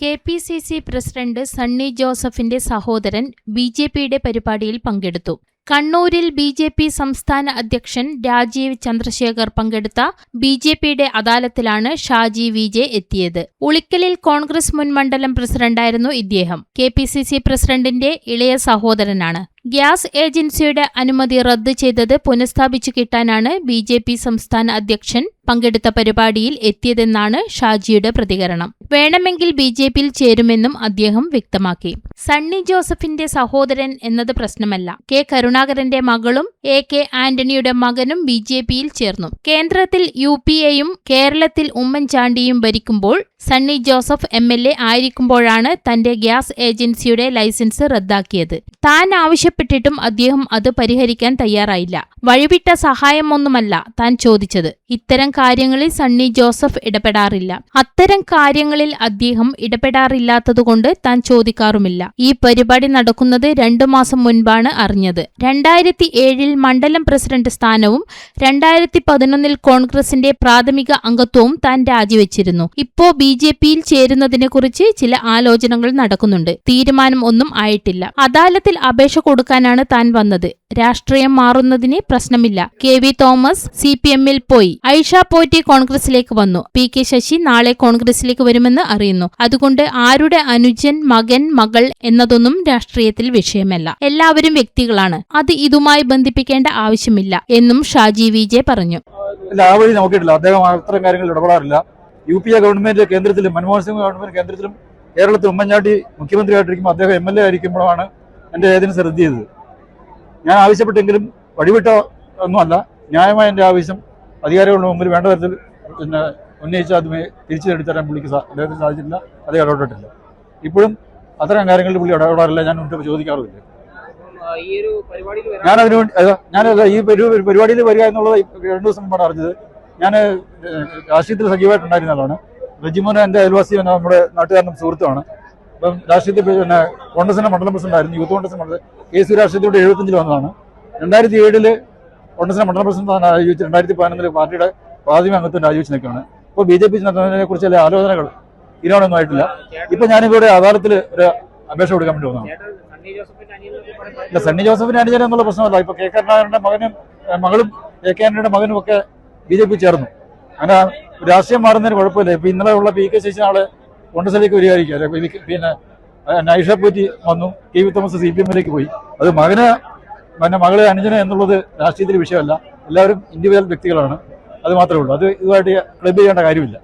KPCC president Sunny ജോസഫിന്റെ സഹോദരൻ ബി.ജെ.പിയുടെ പരിപാടിയിൽ പങ്കെടുത്തു. കണ്ണൂരിൽ ബി.ജെ.പി സംസ്ഥാന അധ്യക്ഷൻ രാജീവ് ചന്ദ്രശേഖർ പങ്കെടുത്ത ബി.ജെ.പിയുടെ അദാലത്തിലാണ് ഷാജി വി.ജെ എത്തിയത്. ഉളിക്കലിൽ കോൺഗ്രസ് മുൻ മണ്ഡലം പ്രസിഡന്റായിരുന്നു ഇദ്ദേഹം. കെ.പി.സി.സി പ്രസിഡന്റിന്റെ ഇളയ സഹോദരനാണ്. ഗ്യാസ് ഏജൻസിയുടെ അനുമതി റദ്ദ് ചെയ്തത് പുനഃസ്ഥാപിച്ചു കിട്ടാനാണ് ബി.ജെ.പി സംസ്ഥാന അധ്യക്ഷൻ പങ്കെടുത്ത പരിപാടിയിൽ എത്തിയതെന്നാണ് ഷാജിയുടെ പ്രതികരണം. വേണമെങ്കിൽ ബി.ജെ.പിയിൽ ചേരുമെന്നും അദ്ദേഹം വ്യക്തമാക്കി. സണ്ണി ജോസഫിന്റെ സഹോദരൻ എന്നത് പ്രശ്നമല്ല. കെ. കരുണാകരന്റെ മകളും എ.കെ. ആന്റണിയുടെ മകനും ബി.ജെ.പിയിൽ ചേർന്നു. കേന്ദ്രത്തിൽ യു.പി.എയും കേരളത്തിൽ ഉമ്മൻചാണ്ടിയും ഭരിക്കുമ്പോൾ സണ്ണി ജോസഫ് എം.എൽ.എ ആയിരിക്കുമ്പോഴാണ് തന്റെ ഗ്യാസ് ഏജൻസിയുടെ ലൈസൻസ് റദ്ദാക്കിയത്. താൻ ആവശ്യപ്പെട്ടിട്ടും അദ്ദേഹം അത് പരിഹരിക്കാൻ തയ്യാറായില്ല. വഴിവിട്ട സഹായമൊന്നുമല്ല താൻ ചോദിച്ചത്. ഇത്തരം കാര്യങ്ങളിൽ സണ്ണി ജോസഫ് ഇടപെടാറില്ല. അത്തരം കാര്യങ്ങളിൽ അദ്ദേഹം ഇടപെടാറില്ലാത്തതുകൊണ്ട് താൻ ചോദിക്കാറുമില്ല. ഈ പരിപാടി നടക്കുന്നത് 2 മാസം മുൻപാണ് അറിഞ്ഞത്. 2007 മണ്ഡലം പ്രസിഡന്റ് സ്ഥാനവും 2011 കോൺഗ്രസിന്റെ പ്രാഥമിക അംഗത്വവും താൻ രാജിവെച്ചിരുന്നു. ഇപ്പോ ബി.ജെ.പിയിൽ ചേരുന്നതിനെക്കുറിച്ച് ചില ആലോചനകൾ നടക്കുന്നുണ്ട്. തീരുമാനം ഒന്നും ആയിട്ടില്ല. അദാലത്തിൽ അപേക്ഷ കൊടുക്കാനാണ് താൻ വന്നത്. രാഷ്ട്രീയം മാറുന്നതിന് പ്രശ്നമില്ല. കെ.വി. തോമസ് CPM-ൽ പോയി. ഐഷ പോറ്റി കോൺഗ്രസിലേക്ക് വന്നു. പി.കെ. ശശി നാളെ കോൺഗ്രസിലേക്ക് വരുമെന്ന് അറിയുന്നു. അതുകൊണ്ട് ആരുടെ അനുജൻ, മകൻ, മകൾ എന്നതൊന്നും രാഷ്ട്രീയത്തിൽ വിഷയമല്ല. എല്ലാവരും വ്യക്തികളാണ്. അത് ഇതുമായി ബന്ധിപ്പിക്കേണ്ട ആവശ്യമില്ല എന്നും ഷാജി വി.ജെ പറഞ്ഞു. അദ്ദേഹം അത്തരം കാര്യങ്ങളിൽ ഇടപെടാറില്ല. യു.പി.എ ഗവൺമെന്റ് കേന്ദ്രത്തിലും മൻമോഹൻ സിംഗ് ഗവൺമെന്റ് കേന്ദ്രത്തിലും കേരളത്തിൽ ഉമ്മൻചാണ്ടി മുഖ്യമന്ത്രിയായിട്ടിരിക്കുമ്പോൾ അദ്ദേഹം MLA ആയിരിക്കുമ്പോഴാണ് എന്റെ ഏജൻസി റദ്ദ് ചെയ്തത്. ഞാൻ ആവശ്യപ്പെട്ടെങ്കിലും വഴിവിട്ട ഒന്നുമല്ല. ന്യായമായ എന്റെ ആവശ്യം അധികാരികളുടെ മുമ്പിൽ വേണ്ട തരത്തിൽ ഉന്നയിച്ച് അത് തിരിച്ചു നേടിത്തരാൻ പുള്ളിക്ക് അദ്ദേഹത്തിന് സാധിച്ചിട്ടില്ല. അദ്ദേഹം ഇടപെട്ടിട്ടില്ല. ഇപ്പോഴും അത്തരം കാര്യങ്ങളിൽ പുള്ളി ഇടപെടാറില്ല. ഞാൻ മുൻപ് ചോദിക്കാറുമില്ല. ഞാനല്ല ഈ പരിപാടിയിൽ വരിക എന്നുള്ളത് 2 ദിവസം മുമ്പാണ് അറിഞ്ഞത്. ഞാൻ രാഷ്ട്രീയത്തിൽ സജീവമായിട്ടുണ്ടായിരുന്ന ആളാണ്. റജിമോൻ എൻ്റെ അയൽവാസി, നമ്മുടെ നാട്ടുകാരനും സുഹൃത്തുമാണ്. അപ്പം രാഷ്ട്രീയത്തിൽ കോൺഗ്രസിന്റെ മണ്ഡലം പ്രസിഡന്റായിരുന്നു. യൂത്ത് കോൺഗ്രസ് മണ്ഡലം KC രാഷ്ട്രീയത്തിലൂടെ 75 വന്നതാണ്. 2007 കോൺഗ്രസിന്റെ മണ്ഡലം പ്രസിഡന്റ് രാജിവെച്ച് 2011 പാർട്ടിയുടെ പ്രാഥമിക അംഗത്വം രാജിവെച്ച് നിൽക്കുകയാണ്. ഇപ്പോൾ ബി.ജെ.പി നടത്തുന്നതിനെ കുറിച്ച് ചില ആലോചനകൾ തീരുമാനമൊന്നും ആയിട്ടില്ല. ഇപ്പൊ ഞാനിവിടെ അദാലത്തിൽ ഒരു അപേക്ഷ കൊടുക്കാൻ വേണ്ടി വന്നതാണ്. ഇല്ല, സണ്ണി ജോസഫിന്റെ അനുജനം എന്നുള്ള പ്രശ്നമല്ല. ഇപ്പൊ കെ. കരുണാകരന്റെ മകളും എ.കെ. ആന്റണിയുടെ മകനും ഒക്കെ ബി.ജെ.പി ചേർന്നു. അങ്ങനെ രാഷ്ട്രീയം മാറുന്നതിന് കുഴപ്പമില്ല. ഇപ്പൊ ഇന്നലെ ഉള്ള പി.കെ. ശശി നാളെ കോൺഗ്രസിലേക്ക് വരികയായിരിക്കും. പിന്നെ ഐഷ പോറ്റി വന്നു. കെ.വി. തോമസ് CPM-ലേക്ക് പോയി. അത് മകളെ അനുജന എന്നുള്ളത് രാഷ്ട്രീയത്തിൽ വിഷയമല്ല. എല്ലാവരും ഇൻഡിവിജ്വൽ വ്യക്തികളാണ്. അത് മാത്രമേ ഉള്ളൂ. അത് ഇതുമായിട്ട് ക്ലബ് ചെയ്യേണ്ട കാര്യമില്ല.